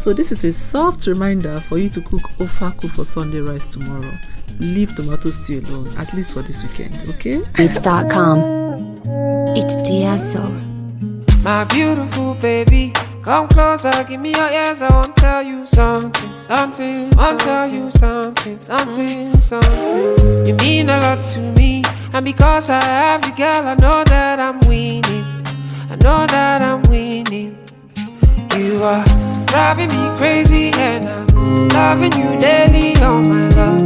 So this is a soft reminder for you to cook ofaku for Sunday rice tomorrow. Leave tomato stew alone, at least for this weekend, okay? It's.com. It's DSO. My beautiful baby, come closer, give me your ears. I want to tell you something. Want to tell you something. You mean a lot to me, and because I have you, girl, I know that I'm winning. You are driving me crazy, and I'm loving you daily, oh my love.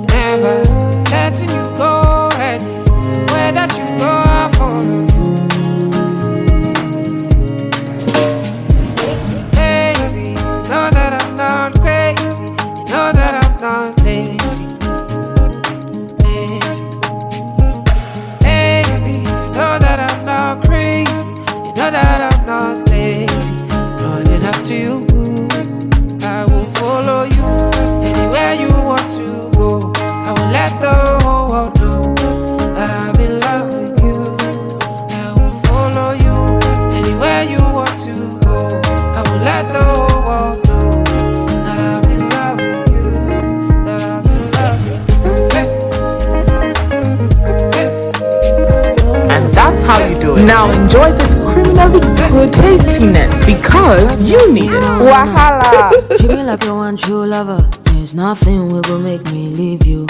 Never letting you go, anywhere that you go, I follow you. Baby, you know that I'm not crazy, you know that I'm not lazy. Baby, you know that I'm not crazy, you know that I'm not lazy. Running after you, I will follow you anywhere you want to go. I will let the whole world know that I'm in love with you. I will follow you anywhere you want to go. I will let the whole world know that I'm in love with you. That I'm in love with you. And that's how you do it. Now enjoy this criminally good tastiness because you need it. Wahala. Treat me like a one true lover. There's nothing will go make me leave you.